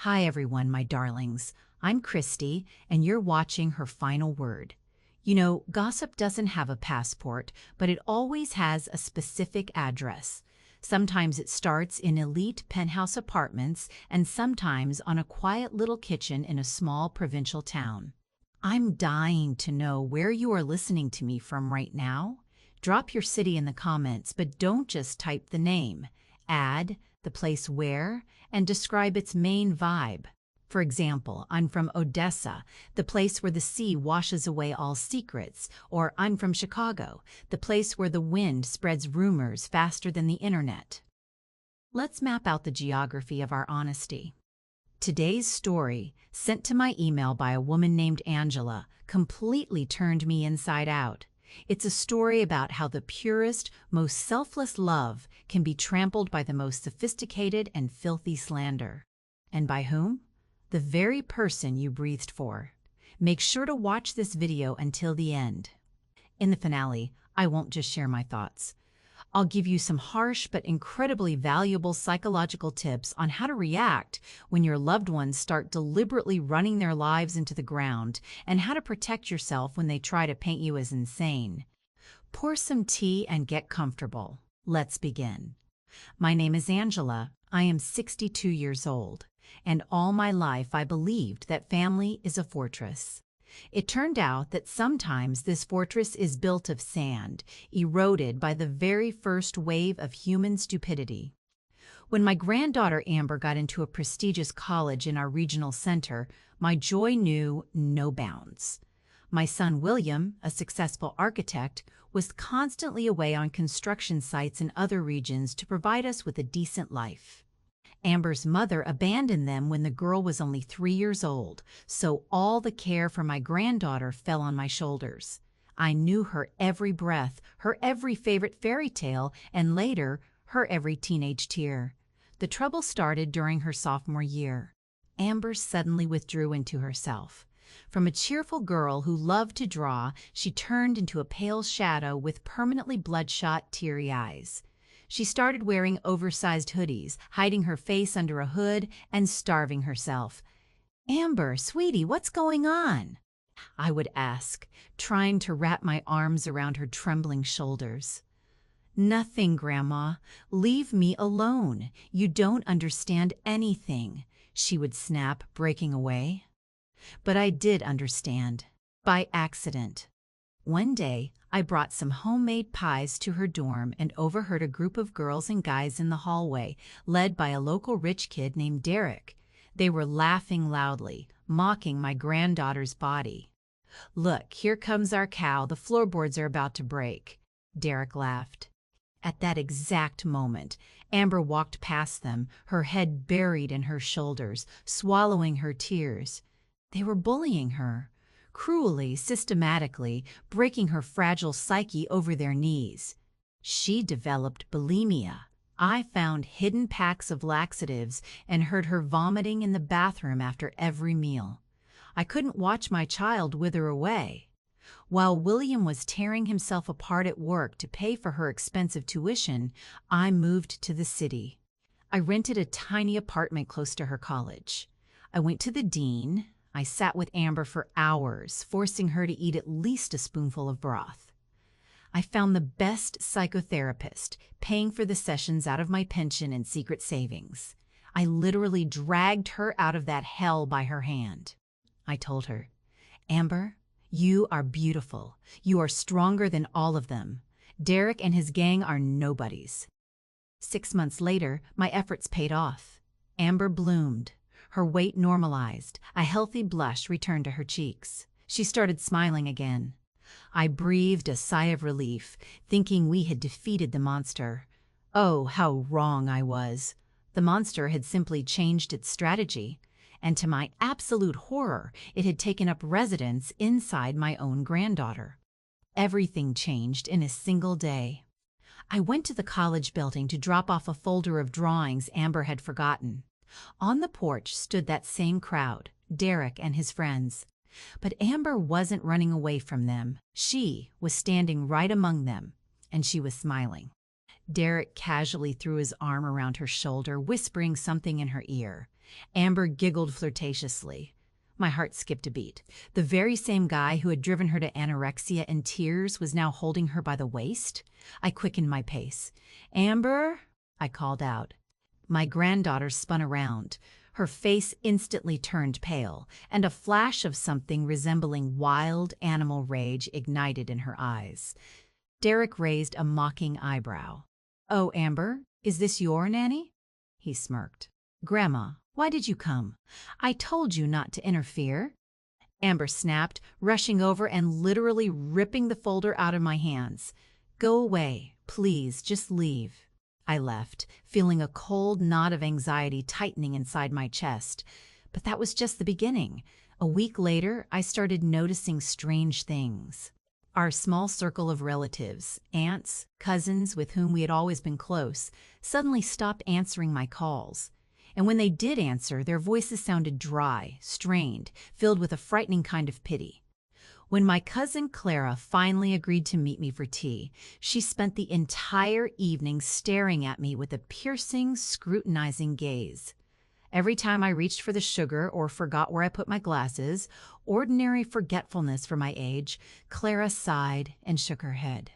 Hi everyone, my darlings. I'm Christy, and you're watching Her Final Word. You know, gossip doesn't have a passport, but it always has a specific address. Sometimes it starts in elite penthouse apartments, and sometimes on a quiet little kitchen in a small provincial town. I'm dying to know where you are listening to me from right now. Drop your city in the comments, but don't just type the name. Add the place where, and describe its main vibe. For example, I'm from Odessa, the place where the sea washes away all secrets, or I'm from Chicago, the place where the wind spreads rumors faster than the internet. Let's map out the geography of our honesty. Today's story, sent to my email by a woman named Angela, completely turned me inside out. It's a story about how the purest, most selfless love can be trampled by the most sophisticated and filthy slander. And by whom? The very person you breathed for. Make sure to watch this video until the end. In the finale, I won't just share my thoughts. I'll give you some harsh but incredibly valuable psychological tips on how to react when your loved ones start deliberately running their lives into the ground, and how to protect yourself when they try to paint you as insane. Pour some tea and get comfortable. Let's begin. My name is Angela. I am 62 years old, and all my life I believed that family is a fortress. It turned out that sometimes this fortress is built of sand, eroded by the very first wave of human stupidity. When my granddaughter Amber got into a prestigious college in our regional center, my joy knew no bounds. My son William, a successful architect, was constantly away on construction sites in other regions to provide us with a decent life. Amber's mother abandoned them when the girl was only 3 years old, so all the care for my granddaughter fell on my shoulders. I knew her every breath, her every favorite fairy tale, and later, her every teenage tear. The trouble started during her sophomore year. Amber suddenly withdrew into herself. From a cheerful girl who loved to draw, she turned into a pale shadow with permanently bloodshot, teary eyes. She started wearing oversized hoodies, hiding her face under a hood, and starving herself. "Amber, sweetie, what's going on?" I would ask, trying to wrap my arms around her trembling shoulders. "Nothing, Grandma. Leave me alone. You don't understand anything," she would snap, breaking away. But I did understand. By accident. One day, I brought some homemade pies to her dorm and overheard a group of girls and guys in the hallway, led by a local rich kid named Derek. They were laughing loudly, mocking my granddaughter's body. "Look, here comes our cow. The floorboards are about to break," Derek laughed. At that exact moment, Amber walked past them, her head buried in her shoulders, swallowing her tears. They were bullying her. Cruelly, systematically, breaking her fragile psyche over their knees. She developed bulimia. I found hidden packs of laxatives and heard her vomiting in the bathroom after every meal. I couldn't watch my child wither away. While William was tearing himself apart at work to pay for her expensive tuition, I moved to the city. I rented a tiny apartment close to her college. I went to the dean. I sat with Amber for hours, forcing her to eat at least a spoonful of broth. I found the best psychotherapist, paying for the sessions out of my pension and secret savings. I literally dragged her out of that hell by her hand. I told her, "Amber, you are beautiful. You are stronger than all of them. Derek and his gang are nobodies." 6 months later, my efforts paid off. Amber bloomed. Her weight normalized. A healthy blush returned to her cheeks. She started smiling again. I breathed a sigh of relief, thinking we had defeated the monster. Oh, how wrong I was. The monster had simply changed its strategy, and to my absolute horror, it had taken up residence inside my own granddaughter. Everything changed in a single day. I went to the college building to drop off a folder of drawings Amber had forgotten. On the porch stood that same crowd, Derek and his friends. But Amber wasn't running away from them. She was standing right among them, and she was smiling. Derek casually threw his arm around her shoulder, whispering something in her ear. Amber giggled flirtatiously. My heart skipped a beat. The very same guy who had driven her to anorexia and tears was now holding her by the waist? I quickened my pace. "Amber?" I called out. My granddaughter spun around. Her face instantly turned pale, and a flash of something resembling wild animal rage ignited in her eyes. Derek raised a mocking eyebrow. "Oh, Amber, is this your nanny?" He smirked. "Grandma, why did you come? I told you not to interfere." Amber snapped, rushing over and literally ripping the folder out of my hands. "Go away, please, just leave." I left, feeling a cold knot of anxiety tightening inside my chest. But that was just the beginning. A week later, I started noticing strange things. Our small circle of relatives, aunts, cousins with whom we had always been close, suddenly stopped answering my calls. And when they did answer, their voices sounded dry, strained, filled with a frightening kind of pity. When my cousin Clara finally agreed to meet me for tea, she spent the entire evening staring at me with a piercing, scrutinizing gaze. Every time I reached for the sugar or forgot where I put my glasses, ordinary forgetfulness for my age, Clara sighed and shook her head.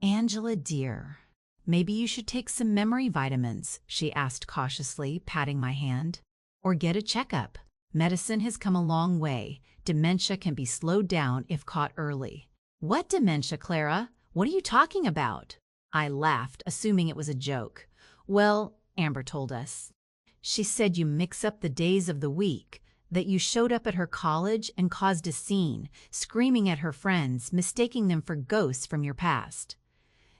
"Angela, dear, maybe you should take some memory vitamins," she asked cautiously, patting my hand. "Or get a checkup. Medicine has come a long way. Dementia can be slowed down if caught early." "What dementia, Clara? What are you talking about?" I laughed, assuming it was a joke. "Well," Amber told us, "she said you mix up the days of the week, that you showed up at her college and caused a scene, screaming at her friends, mistaking them for ghosts from your past.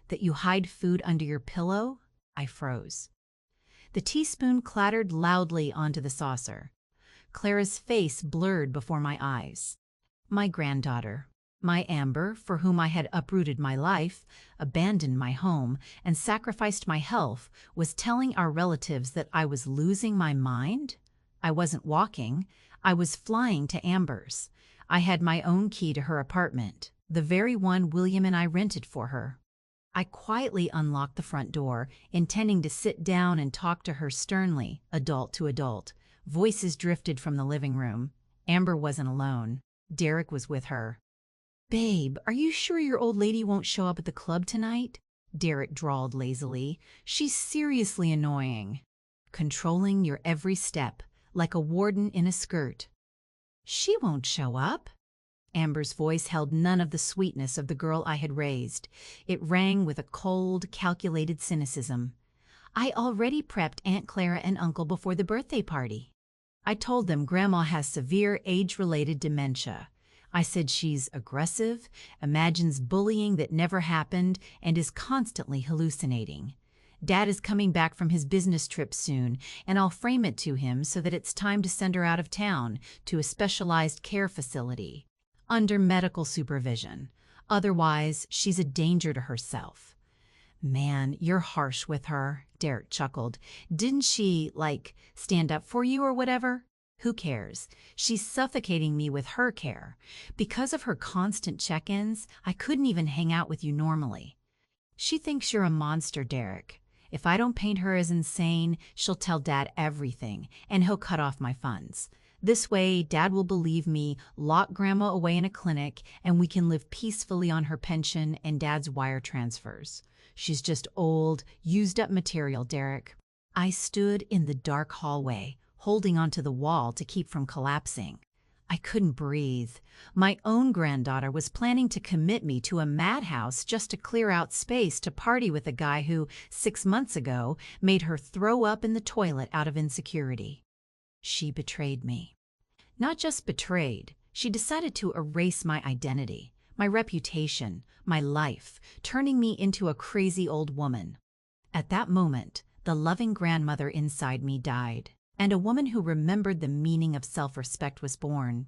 That you hide food under your pillow." I froze. The teaspoon clattered loudly onto the saucer. Clara's face blurred before my eyes. My granddaughter, my Amber, for whom I had uprooted my life, abandoned my home, and sacrificed my health, was telling our relatives that I was losing my mind? I wasn't walking. I was flying to Amber's. I had my own key to her apartment, the very one William and I rented for her. I quietly unlocked the front door, intending to sit down and talk to her sternly, adult to adult. Voices drifted from the living room. Amber wasn't alone. Derek was with her. "Babe, are you sure your old lady won't show up at the club tonight?" Derek drawled lazily. "She's seriously annoying. Controlling your every step, like a warden in a skirt." "She won't show up." Amber's voice held none of the sweetness of the girl I had raised. It rang with a cold, calculated cynicism. "I already prepped Aunt Clara and Uncle before the birthday party. I told them Grandma has severe age-related dementia. I said she's aggressive, imagines bullying that never happened, and is constantly hallucinating. Dad is coming back from his business trip soon, and I'll frame it to him so that it's time to send her out of town to a specialized care facility, under medical supervision. Otherwise, she's a danger to herself." "Man, you're harsh with her," Derek chuckled. "Didn't she, stand up for you or whatever? Who cares? She's suffocating me with her care. Because of her constant check-ins, I couldn't even hang out with you normally. She thinks you're a monster, Derek. If I don't paint her as insane, she'll tell Dad everything, and he'll cut off my funds. This way, Dad will believe me, lock Grandma away in a clinic, and we can live peacefully on her pension and Dad's wire transfers. She's just old, used-up material, Derek." I stood in the dark hallway, holding onto the wall to keep from collapsing. I couldn't breathe. My own granddaughter was planning to commit me to a madhouse just to clear out space to party with a guy who, 6 months ago, made her throw up in the toilet out of insecurity. She betrayed me. Not just betrayed, she decided to erase my identity, my reputation, my life, turning me into a crazy old woman. At that moment, the loving grandmother inside me died, and a woman who remembered the meaning of self-respect was born.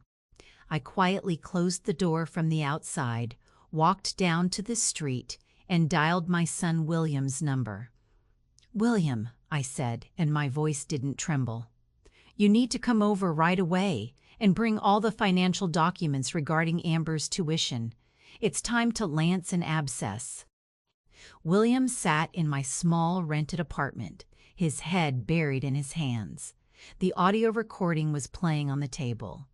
I quietly closed the door from the outside, walked down to the street, and dialed my son William's number. "William," I said, and my voice didn't tremble, "you need to come over right away and bring all the financial documents regarding Amber's tuition. It's time to lance an abscess." William sat in my small rented apartment, his head buried in his hands. The audio recording was playing on the table.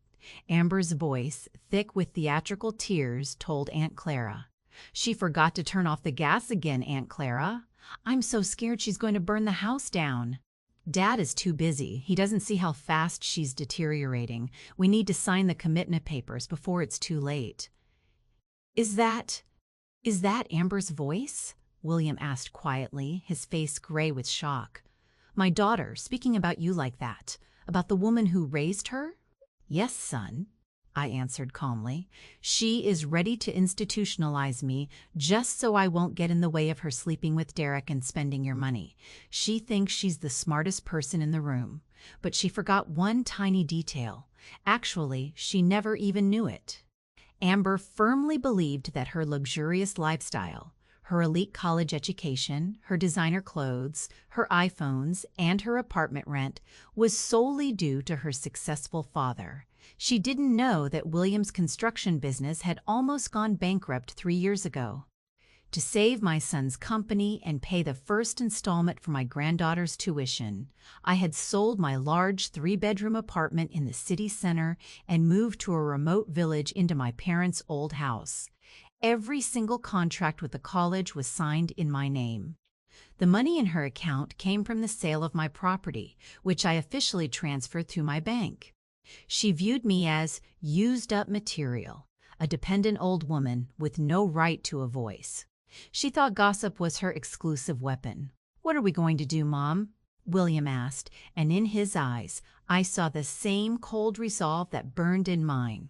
Amber's voice, thick with theatrical tears, told Aunt Clara. "She forgot to turn off the gas again, Aunt Clara. I'm so scared she's going to burn the house down. Dad is too busy. He doesn't see how fast she's deteriorating. We need to sign the commitment papers before it's too late." Is that Amber's voice?" William asked quietly, his face gray with shock. "My daughter speaking about you like that? About the woman who raised her?" "Yes, son," I answered calmly. "She is ready to institutionalize me just so I won't get in the way of her sleeping with Derek and spending your money. She thinks she's the smartest person in the room. But she forgot one tiny detail. Actually, she never even knew it." Amber firmly believed that her luxurious lifestyle, her elite college education, her designer clothes, her iPhones, and her apartment rent was solely due to her successful father. She didn't know that William's construction business had almost gone bankrupt 3 years ago. To save my son's company and pay the first installment for my granddaughter's tuition, I had sold my large 3-bedroom apartment in the city center and moved to a remote village into my parents' old house. Every single contract with the college was signed in my name. The money in her account came from the sale of my property, which I officially transferred through my bank. She viewed me as used-up material, a dependent old woman with no right to a voice. She thought gossip was her exclusive weapon. "What are we going to do, Mom?" William asked, and in his eyes I saw the same cold resolve that burned in mine.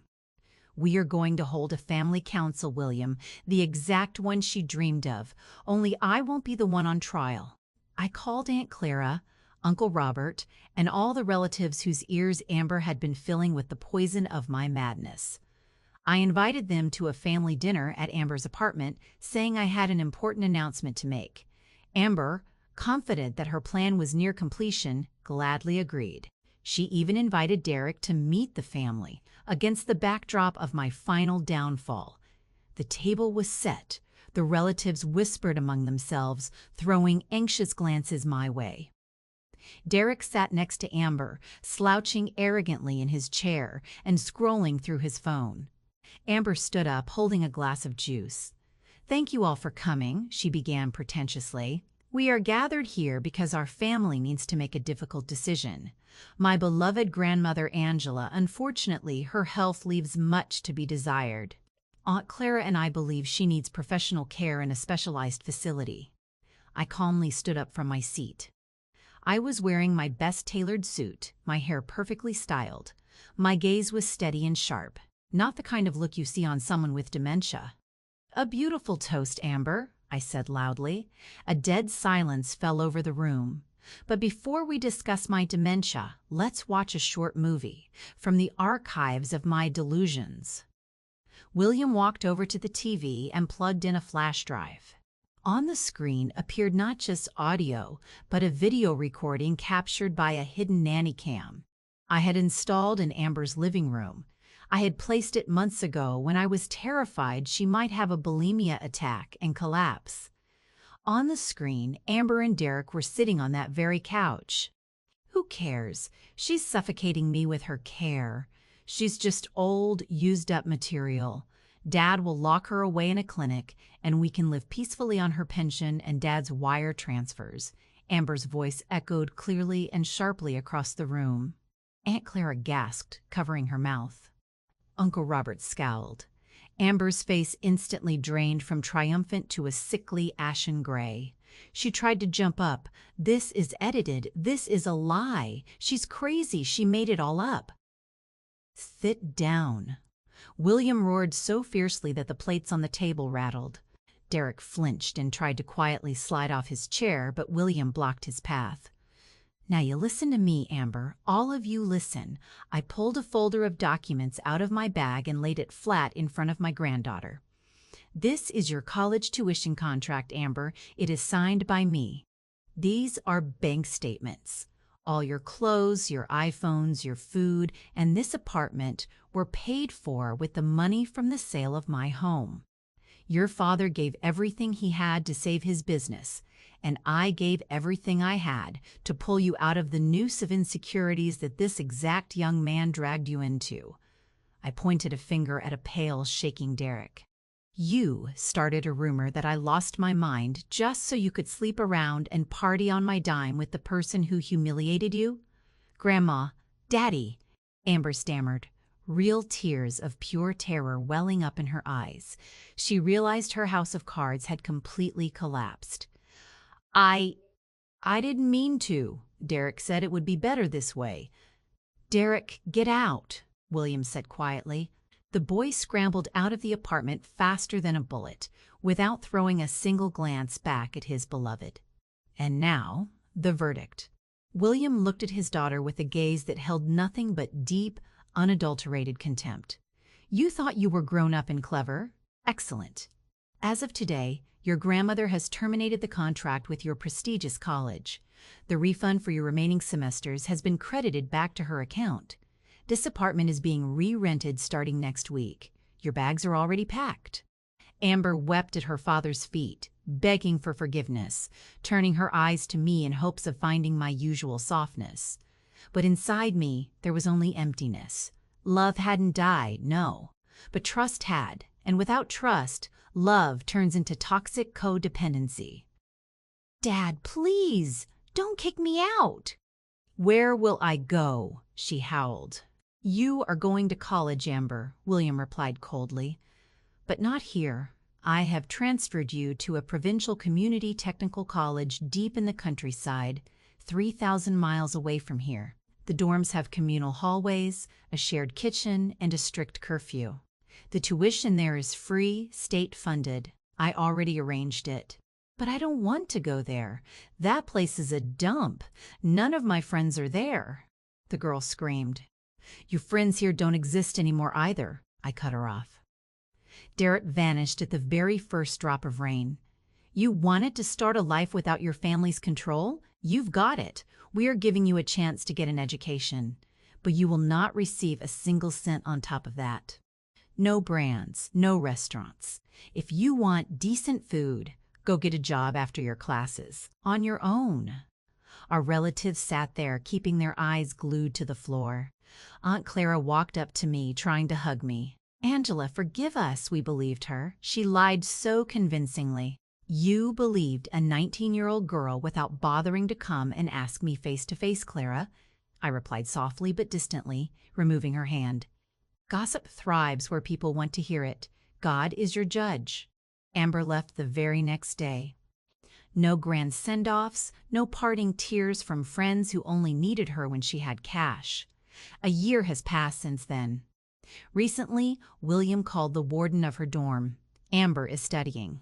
"We are going to hold a family council, William, the exact one she dreamed of, only I won't be the one on trial." I called Aunt Clara, Uncle Robert, and all the relatives whose ears Amber had been filling with the poison of my madness. I invited them to a family dinner at Amber's apartment, saying I had an important announcement to make. Amber, confident that her plan was near completion, gladly agreed. She even invited Derek to meet the family, against the backdrop of my final downfall. The table was set. The relatives whispered among themselves, throwing anxious glances my way. Derek sat next to Amber, slouching arrogantly in his chair and scrolling through his phone. Amber stood up, holding a glass of juice. "Thank you all for coming," she began pretentiously. "We are gathered here because our family needs to make a difficult decision. My beloved grandmother Angela, unfortunately, her health leaves much to be desired. Aunt Clara and I believe she needs professional care in a specialized facility." I calmly stood up from my seat. I was wearing my best tailored suit, my hair perfectly styled. My gaze was steady and sharp. Not the kind of look you see on someone with dementia. "A beautiful toast, Amber," I said loudly. A dead silence fell over the room. "But before we discuss my dementia, let's watch a short movie from the archives of my delusions." William walked over to the TV and plugged in a flash drive. On the screen appeared not just audio, but a video recording captured by a hidden nanny cam I had installed in Amber's living room. I had placed it months ago when I was terrified she might have a bulimia attack and collapse. On the screen, Amber and Derek were sitting on that very couch. "Who cares? She's suffocating me with her care. She's just old, used-up material. Dad will lock her away in a clinic, and we can live peacefully on her pension and Dad's wire transfers." Amber's voice echoed clearly and sharply across the room. Aunt Clara gasped, covering her mouth. Uncle Robert scowled. Amber's face instantly drained from triumphant to a sickly ashen gray. She tried to jump up. "This is edited. This is a lie. She's crazy. She made it all up." "Sit down." William roared so fiercely that the plates on the table rattled. Derek flinched and tried to quietly slide off his chair, but William blocked his path. "Now you listen to me, Amber. All of you listen." I pulled a folder of documents out of my bag and laid it flat in front of my granddaughter. "This is your college tuition contract, Amber. It is signed by me. These are bank statements. All your clothes, your iPhones, your food, and this apartment were paid for with the money from the sale of my home. Your father gave everything he had to save his business, and I gave everything I had to pull you out of the noose of insecurities that this exact young man dragged you into." I pointed a finger at a pale, shaking Derek. "You started a rumor that I lost my mind just so you could sleep around and party on my dime with the person who humiliated you?" "Grandma, Daddy," Amber stammered, real tears of pure terror welling up in her eyes. She realized her house of cards had completely collapsed. I didn't mean to," Derek said. "It would be better this way." "Derek, get out," William said quietly. The boy scrambled out of the apartment faster than a bullet, without throwing a single glance back at his beloved. And now, the verdict. William looked at his daughter with a gaze that held nothing but deep, unadulterated contempt. "You thought you were grown up and clever? Excellent. As of today, your grandmother has terminated the contract with your prestigious college. The refund for your remaining semesters has been credited back to her account. This apartment is being re-rented starting next week. Your bags are already packed." Amber wept at her father's feet, begging for forgiveness, turning her eyes to me in hopes of finding my usual softness. But inside me, there was only emptiness. Love hadn't died, no, but trust had, and without trust, love turns into toxic codependency. "Dad, please, don't kick me out." "Where will I go?" she howled. "You are going to college, Amber," William replied coldly. "But not here. I have transferred you to a provincial community technical college deep in the countryside, 3,000 miles away from here. The dorms have communal hallways, a shared kitchen, and a strict curfew. The tuition there is free, state-funded. I already arranged it." "But I don't want to go there. That place is a dump. None of my friends are there," the girl screamed. "Your friends here don't exist anymore either," I cut her off. Derek vanished at the very first drop of rain. "You wanted to start a life without your family's control? You've got it. We are giving you a chance to get an education, but you will not receive a single cent on top of that. No brands, no restaurants. If you want decent food, go get a job after your classes, on your own." Our relatives sat there, keeping their eyes glued to the floor. Aunt Clara walked up to me, trying to hug me. "Angela, forgive us," we believed her. She lied so convincingly. "You believed a 19-year-old girl without bothering to come and ask me face-to-face, Clara," I replied softly but distantly, removing her hand. "Gossip thrives where people want to hear it. God is your judge." Amber left the very next day. No grand send-offs, no parting tears from friends who only needed her when she had cash. A year has passed since then. Recently, William called the warden of her dorm. Amber is studying.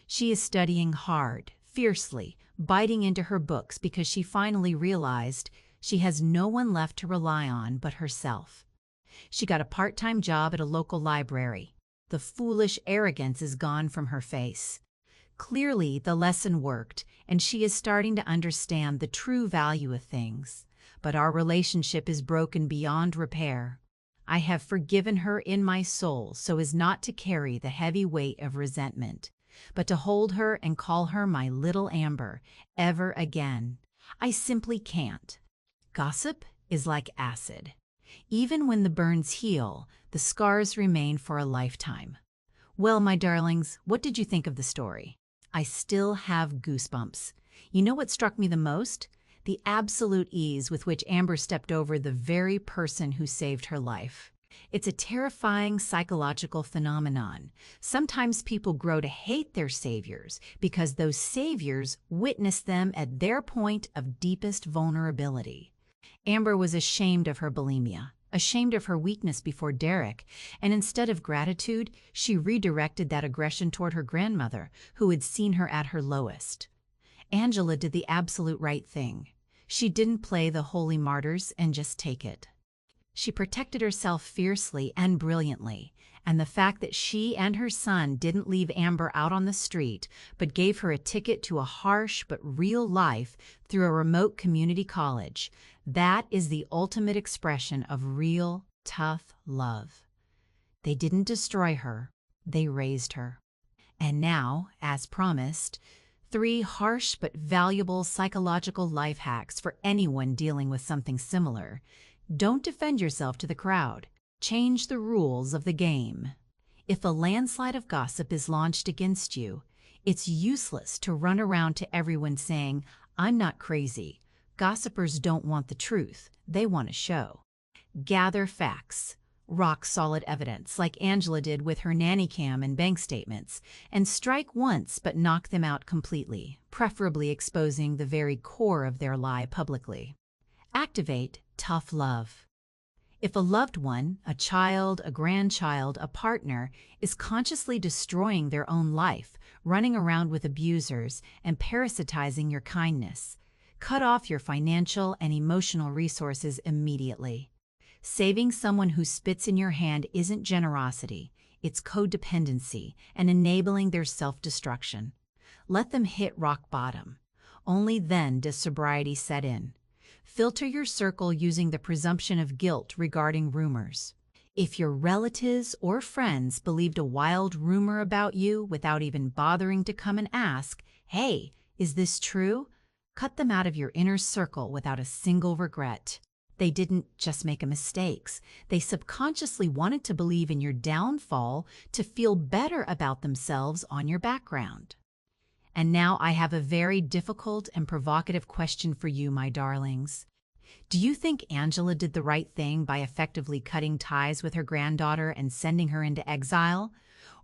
She is studying hard, fiercely, biting into her books because she finally realized she has no one left to rely on but herself. She got a part-time job at a local library. The foolish arrogance is gone from her face. Clearly, the lesson worked, and she is starting to understand the true value of things. But our relationship is broken beyond repair. I have forgiven her in my soul so as not to carry the heavy weight of resentment, but to hold her and call her my little Amber ever again. I simply can't. Gossip is like acid. Even when the burns heal, the scars remain for a lifetime. Well, my darlings, what did you think of the story? I still have goosebumps. You know what struck me the most? The absolute ease with which Amber stepped over the very person who saved her life. It's a terrifying psychological phenomenon. Sometimes people grow to hate their saviors because those saviors witness them at their point of deepest vulnerability. Amber was ashamed of her bulimia, ashamed of her weakness before Derek, and instead of gratitude, she redirected that aggression toward her grandmother, who had seen her at her lowest. Angela did the absolute right thing. She didn't play the holy martyrs and just take it. She protected herself fiercely and brilliantly, and the fact that she and her son didn't leave Amber out on the street, but gave her a ticket to a harsh but real life through a remote community college, that is the ultimate expression of real, tough love. They didn't destroy her, they raised her. And now, as promised, 3 harsh but valuable psychological life hacks for anyone dealing with something similar. Don't defend yourself to the crowd. Change the rules of the game. If a landslide of gossip is launched against you, it's useless to run around to everyone saying, "I'm not crazy." Gossipers don't want the truth, they want a show. Gather facts, rock-solid evidence, like Angela did with her nanny cam and bank statements, and strike once but knock them out completely, preferably exposing the very core of their lie publicly. Activate tough love. If a loved one, a child, a grandchild, a partner, is consciously destroying their own life, running around with abusers, and parasitizing your kindness, cut off your financial and emotional resources immediately. Saving someone who spits in your hand isn't generosity, it's codependency and enabling their self-destruction. Let them hit rock bottom. Only then does sobriety set in. Filter your circle using the presumption of guilt regarding rumors. If your relatives or friends believed a wild rumor about you without even bothering to come and ask, "Hey, is this true?" cut them out of your inner circle without a single regret. They didn't just make mistakes. They subconsciously wanted to believe in your downfall to feel better about themselves on your background. And now I have a very difficult and provocative question for you, my darlings. Do you think Angela did the right thing by effectively cutting ties with her granddaughter and sending her into exile?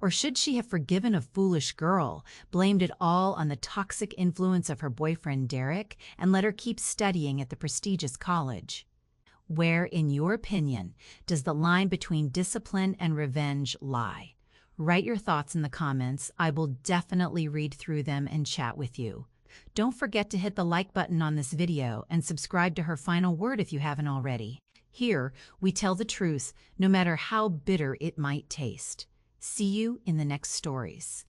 Or should she have forgiven a foolish girl, blamed it all on the toxic influence of her boyfriend Derek, and let her keep studying at the prestigious college? Where, in your opinion, does the line between discipline and revenge lie? Write your thoughts in the comments. I will definitely read through them and chat with you. Don't forget to hit the like button on this video and subscribe to Her Final Word if you haven't already. Here, we tell the truth, no matter how bitter it might taste. See you in the next stories.